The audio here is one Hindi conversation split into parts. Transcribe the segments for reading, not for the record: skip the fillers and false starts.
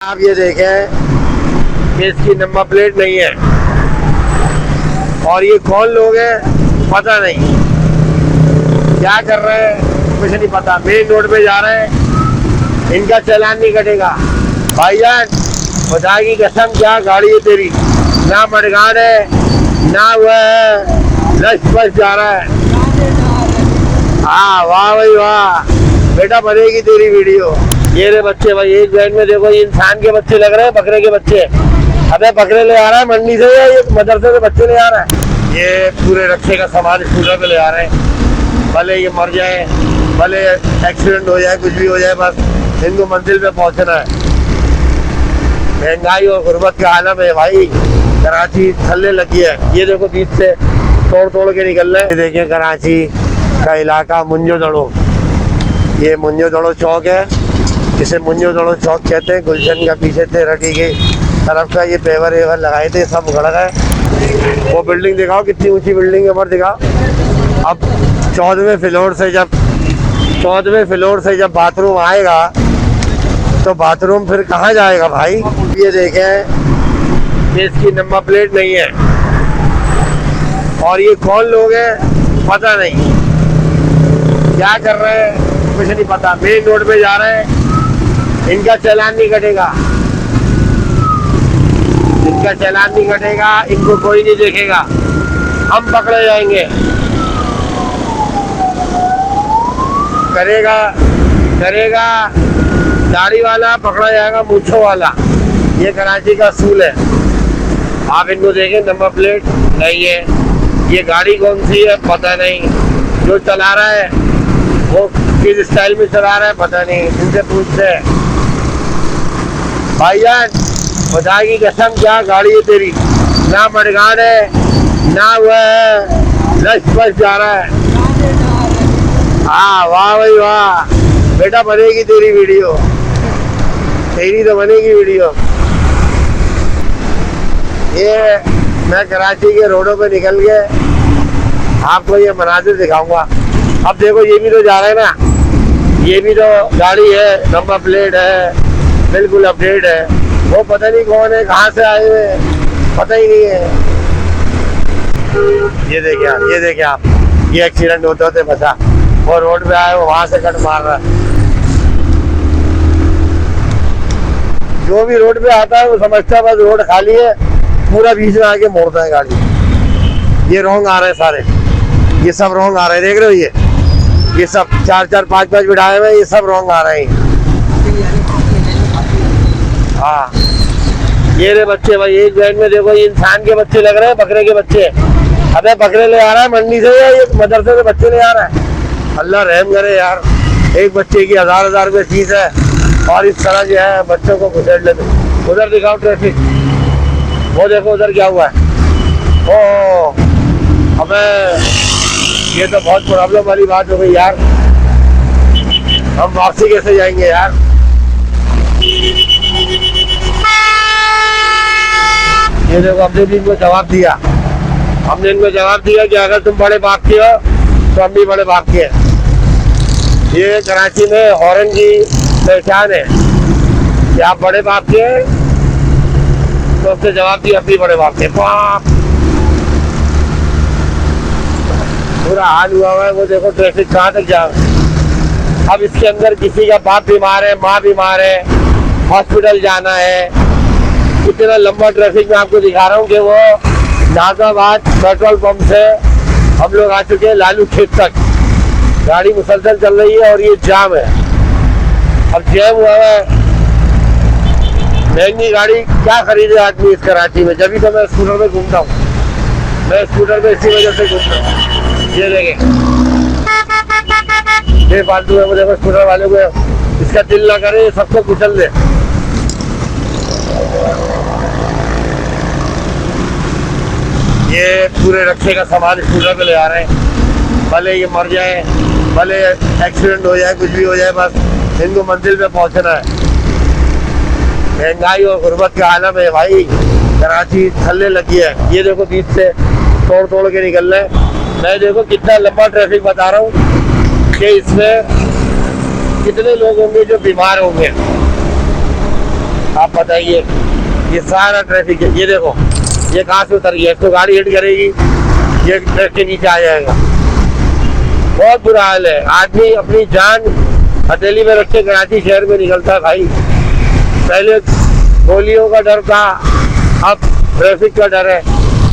आप ये देखें कि इसकी नंबर प्लेट नहीं है और ये कौन लोग हैं पता नहीं, क्या कर रहे हैं कुछ नहीं पता। मेन रोड पे जा रहे हैं, इनका चालान नहीं कटेगा। भाईजान खुदा की कसम क्या गाड़ी है तेरी, ना मडगांव है ना वह लश बस जा रहा है। हाँ वाह भाई वाह, बेटा बनेगी तेरी वीडियो। ये रे बच्चे भाई, एक लाइन में देखो, ये इंसान के बच्चे लग रहे हैं, बकरे के बच्चे। अबे बकरे ले आ रहा है मंडी से या ये मदरसे से बच्चे ले आ रहा है। ये पूरे रक्षे का सामान स्कूटर पे ले आ रहे हैं, भले ये मर जाए, भले एक्सीडेंट हो जाए, कुछ भी हो जाए, बस इनको मंजिल पे पहुंचना है। महंगाई और गुर्बत का आलम है भाई, कराची थल्ले लगी है। ये देखो बीच से तोड़ तोड़ के निकल रहे हैं। देखिए कराची का इलाका मुंजो दड़ो, ये मुंजो दड़ो चौक है, इसे मुंजो दड़ो चौक कहते हैं। गुलशन का पीछे थे रटी के तरफ का ये पेवर वेवर लगाए थे, सब उखड़ गए। वो बिल्डिंग दिखाओ कितनी ऊंची बिल्डिंग है, ऊपर दिखाओ। अब 14वें फ्लोर से जब बाथरूम आएगा तो बाथरूम फिर कहाँ जाएगा भाई। ये देखें कि इसकी नंबर प्लेट नहीं है और ये कौन लोग हैं पता नहीं, क्या कर रहे हैं कुछ नहीं पता। मेन रोड पे जा रहे हैं, इनका चालान नहीं कटेगा, इनका चालान नहीं कटेगा, इनको कोई नहीं देखेगा, हम पकड़े जाएंगे। करेगा दाढ़ी वाला पकड़ा जाएगा, मूंछों वाला। ये कराची का असूल है। आप इनको देखें, नंबर प्लेट नहीं है, ये गाड़ी कौन सी है पता नहीं, जो चला रहा है वो किस स्टाइल में चला रहा है पता नहीं, इनसे पूछते हैं। भाईजान खुदा की कसम क्या गाड़ी है तेरी, ना मडगांव है ना वह लश बस जा रहा है। हाँ वाह भाई वाह, बेटा बनेगी तेरी वीडियो, तेरी तो बनेगी वीडियो। ये मैं कराची के रोडों पे निकल के आपको ये मनाजिर दिखाऊंगा। अब देखो ये भी तो जा रहे हैं ना, ये भी तो गाड़ी है, नंबर प्लेट है, बिल्कुल अपडेट है। वो पता नहीं कौन है, कहाँ से आए हुए पता ही नहीं है। ये देखिए आप, ये एक्सीडेंट होते होते बचा, वो रोड पे आए, वो वहां से कट मार रहा है। जो भी रोड पे आता है वो समझता है बस रोड खाली है, पूरा बीच में आके मोड़ता है गाड़ी। ये रॉन्ग आ रहे हैं सारे, ये सब रॉन्ग आ रहे हैं, देख रहे हो ये सब 4-4 5-5 बिठाए हुए, ये सब रॉन्ग आ रहे हैं। हाँ ये रे बच्चे भाई, एक लाइन में देखो, ये इंसान के बच्चे लग रहे हैं, बकरे के बच्चे। अबे बकरे ले आ रहा है मंडी से या ये मदरसे से बच्चे ले आ रहा है। अल्लाह रहम करे यार, एक बच्चे की 1000 रुपये फीस है और इस तरह जो है बच्चों को घुसेड़ लेते। उधर दिखाओ ट्रैफिक, वो देखो उधर क्या हुआ है। ओ हमें ये तो बहुत प्रॉब्लम वाली बात हो गई यार, हम वापसी कैसे जाएंगे यार। ये देखो हमने भी इनको जवाब दिया, कि अगर तुम बड़े बाप के हो तो हम भी बड़े बाप के हैं। ये कराची में हॉर्न की पहचान है कि आप बड़े बाप के हैं, तो उसने जवाब दिया अपनी बड़े बाप के। पूरा हाल हुआ है, वो देखो ट्रैफिक कहाँ तक जा। अब इसके अंदर किसी का बाप बीमार है, माँ बीमार है, हॉस्पिटल जाना है। इतना लंबा ट्रैफिक मैं आपको दिखा रहा हूँ कि वो नाजाबाद पेट्रोल पंप से हम लोग आ चुके हैं लालू खेत तक। गाड़ी मुसलसल चल रही है और ये जाम है। अब जैम हुआ है, महंगी गाड़ी क्या खरीदे आदमी इस कराची में। जब भी तो मैं स्कूटर में घूमता हूँ, मैं स्कूटर में इसी वजह से घूमता हूँ। ये देखें बेफालतू है, वो देखो स्कूटर वाले को इसका दिल ना करे, सबको कुचल दे। ये पूरे रक्षे का सामान स्कूटर पे ले आ रहे हैं, भले ये मर जाए, भले एक्सीडेंट हो जाए, कुछ भी हो जाए, बस इनको मंजिल पे पहुंचना है। महंगाई और गुर्बत का आलम है भाई, कराची थल्ले लगी है। ये देखो बीच से तोड़ तोड़ के निकल रहे हैं। मैं देखो कितना लंबा ट्रैफिक बता रहा हूँ कि इसमें कितने लोग होंगे जो बीमार होंगे। आप बताइए, ये सारा ट्रैफिक है। ये देखो, ये कहाँ से उतर गया, इसको गाड़ी हिट करेगी, ये ट्रक के नीचे आ जाएगा। बहुत बुरा हाल है। आदमी अपनी जान हथेली में रख के कराची शहर में निकलता है भाई। पहले गोलियों का डर था, अब ट्रैफिक का डर है।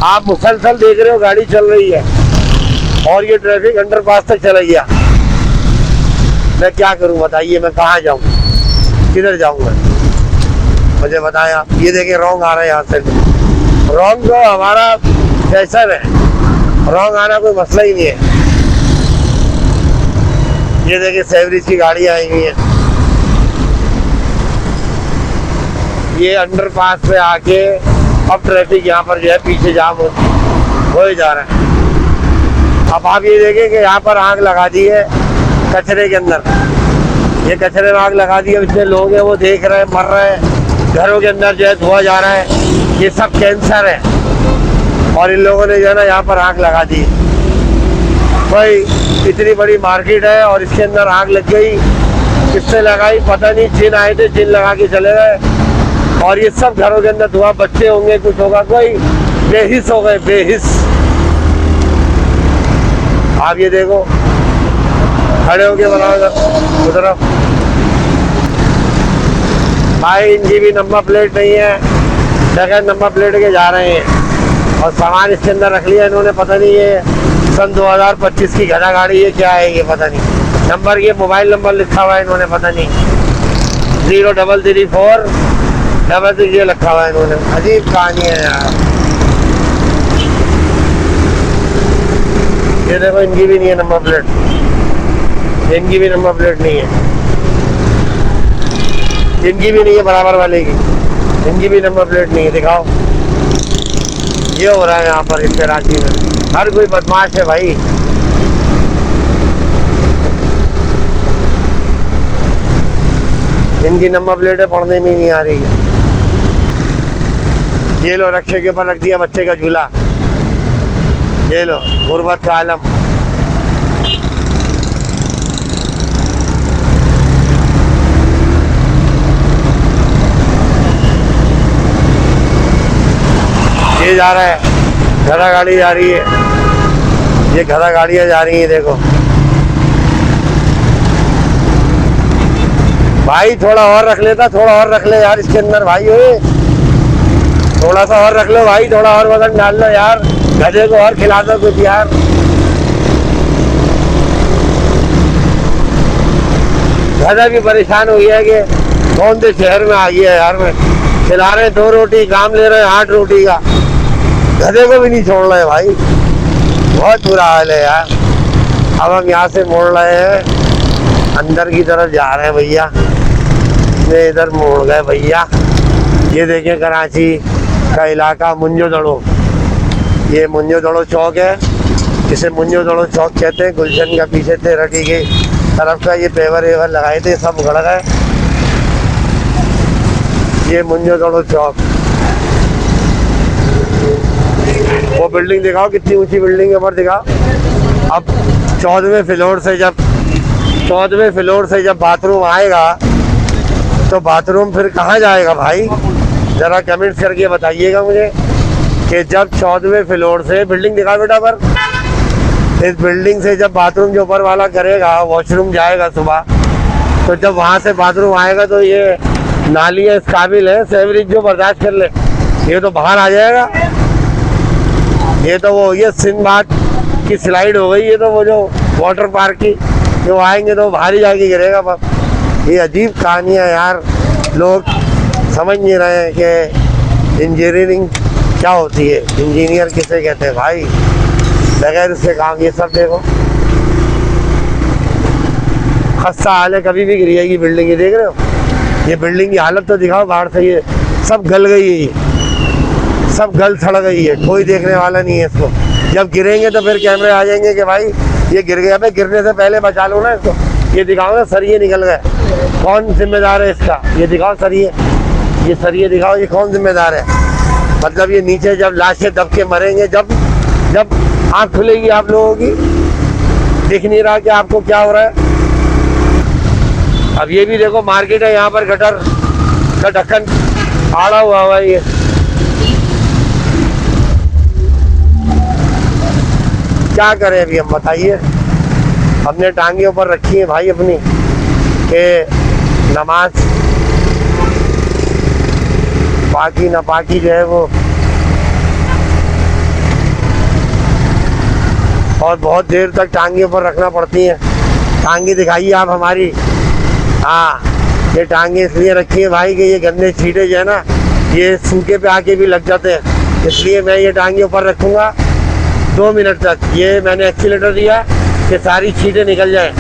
आप मुसलसल देख रहे हो गाड़ी चल रही है और ये ट्रैफिक अंडरपास तक चला गया। मैं क्या करूं बताइए, मैं कहाँ जाऊं, किधर जाऊंगा, मुझे बताया। ये देखिए रॉन्ग आ रहा है यहाँ से। रॉन्ग तो हमारा फैशन है, रॉन्ग आना कोई मसला ही नहीं है। ये देखिए सेवरेज की गाड़ी आई हुई है। ये अंडरपास पे आके अब ट्रैफिक यहाँ पर जो है पीछे जाम हो ही जा रहा है। अब आप ये देखें कि यहाँ पर आग लगा दी है कचरे के अंदर। ये कचरे में आग लगा दी है, इतने लोग हैं वो देख रहे हैं, मर रहे हैं। घरों के अंदर जो है धुआं जा रहा है, ये सब कैंसर है। और इन लोगों ने जो है ना यहाँ पर आग लगा दी। भाई इतनी बड़ी मार्केट है और इसके अंदर आग लग गई। किसने लगाई पता नहीं, जिन आए थे, जिन लगा के चले गए। और ये सब घरों के अंदर धुआं, बच्चे होंगे, कुछ होगा, कोई बेहिस हो गए, बेहिस। आप ये देखो खड़े होके बनाओ उधर भाई। इनकी भी नंबर प्लेट नहीं है, बगैर नंबर प्लेट के जा रहे हैं और सामान इसके अंदर रख लिया इन्होंने। पता नहीं ये सन 2025 की घना गाड़ी है, क्या है ये पता नहीं। नंबर, ये मोबाइल नंबर लिखा हुआ है इन्होंने, पता नहीं 0334 66 ये लिखा हुआ है इन्होंने। अजीब कहानी है यार। ये देखो इनकी भी नहीं है नंबर प्लेट, इनकी भी नंबर प्लेट नहीं है, इनकी भी नहीं है बराबर वाले की, इनकी भी नंबर प्लेट नहीं है। दिखाओ, ये हो रहा है यहाँ पर इस कराची में। हर कोई बदमाश है भाई। इनकी नंबर प्लेटें पढ़ने में नहीं आ रही है। ये लो रक्षे के ऊपर रख दिया बच्चे का झूला। ये लो गुर्बत का आलम। ये जा रहा है, घड़ा गाड़ी जा रही है, ये घड़ा गाड़ियाँ जा रही है। देखो भाई, थोड़ा और रख लेता, थोड़ा और रख ले यार इसके अंदर भाई। ओए थोड़ा सा और रख लो भाई, थोड़ा और वजन डाल लो यार, गधे को और खिला दो कुछ यार। गधा भी परेशान हो गया कि कौन से शहर में आ गया यार। मैं खिला रहे 2 रोटी, काम ले रहे हैं 8 रोटी का, गधे को भी नहीं छोड़ रहे भाई। बहुत बुरा हाल है यार। अब हम यहाँ से मोड़ रहे हैं, अंदर की तरफ जा रहे हैं भैया। ये इधर मोड़ गए भैया। ये देखें कराची का इलाका मुंजो दड़ो, ये मुंजो दड़ो चौक है, इसे मुंजो दड़ो चौक कहते हैं। गुलशन का पीछे थे रटी के तरफ का ये पेवर वेवर लगाए थे, सब उगड़ गए। ये मुंजो दड़ो चौक। वो बिल्डिंग दिखाओ, कितनी ऊंची बिल्डिंग है, पर दिखाओ। अब 14वें फ्लोर से जब बाथरूम आएगा तो बाथरूम फिर कहाँ जाएगा भाई? जरा कमेंट्स करके बताइएगा मुझे कि जब 14वें फ्लोर से बिल्डिंग दिखा बेटा, पर इस बिल्डिंग से जब बाथरूम जो ऊपर वाला करेगा, वॉशरूम जाएगा सुबह, तो जब वहाँ से बाथरूम आएगा तो ये नालियाँ इस काबिल है, सेवरेज जो बर्दाश्त कर ले, ये तो बाहर आ जाएगा। ये तो वो ये सिंदबाद की स्लाइड हो गई, ये तो वो जो वाटर पार्क की, जो आएंगे तो बाहर ही जाके गिरेगा। पर ये अजीब कहानियाँ यार, लोग समझ नहीं रहे हैं कि इंजीनियरिंग क्या होती है, इंजीनियर किसे कहते हैं भाई, बगैर उसके काम। ये सब देखो खस्ता हाल है, कभी भी गिर जाएगी बिल्डिंग। ये देख रहे हो, ये बिल्डिंग की हालत तो दिखाओ बाहर से, ये सब गल गई है, ये सब गल सड़ गई है, कोई देखने वाला नहीं है इसको। जब गिरेंगे तो फिर कैमरे आ जाएंगे कि भाई ये गिर गया। भाई गिरने से पहले बचा लो ना इसको। ये दिखाओ ना, सरिये निकल गए, कौन जिम्मेदार है इसका? ये दिखाओ सरिये, ये सरिये दिखाओ, ये कौन जिम्मेदार है? मतलब ये नीचे जब लाशें दब के मरेंगे, जब जब आँख खुलेगी आप लोगों की, दिख नहीं रहा कि आपको क्या हो रहा है। अब ये भी देखो मार्केट है, यहाँ पर गटर का ढक्कन आड़ा हुआ हुआ ये। क्या करें अभी हम, बताइए। हमने टांगे ऊपर रखी है भाई अपनी कि नमाज पाकी ना पाकी जो है वो, और बहुत देर तक टांगे ऊपर रखना पड़ती हैं। टांगे दिखाइए आप हमारी। हाँ, ये टांगे इसलिए रखी है भाई कि ये गंदे छींटे जो है ना, ये सूखे पे आके भी लग जाते हैं, इसलिए मैं ये टांगे ऊपर रखूँगा 2 मिनट तक। ये मैंने एक्सीलेटर दिया कि सारी छींटे निकल जाए,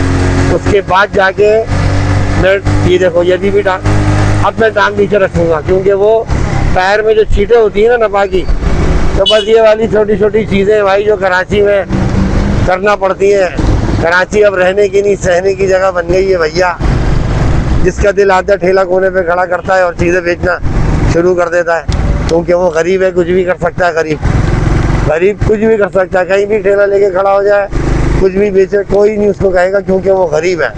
उसके बाद जाके मैं, ये देखो यदि भी अब मैं टांग नीचे रखूँगा, क्योंकि वो पैर में जो छींटे होती है ना नापाकी, तो बस ये वाली छोटी छोटी चीज़ें भाई जो कराची में करना पड़ती हैं। कराची अब रहने की नहीं सहने की जगह बन गई है भैया। जिसका दिल आता है ठेला कोने पे खड़ा करता है और चीज़ें बेचना शुरू कर देता है, क्योंकि वो गरीब है, कुछ भी कर सकता है। गरीब कुछ भी कर सकता है, कहीं भी ठेला लेके खड़ा हो जाए, कुछ भी बेचे, कोई नहीं उसको कहेगा, क्योंकि वो गरीब है।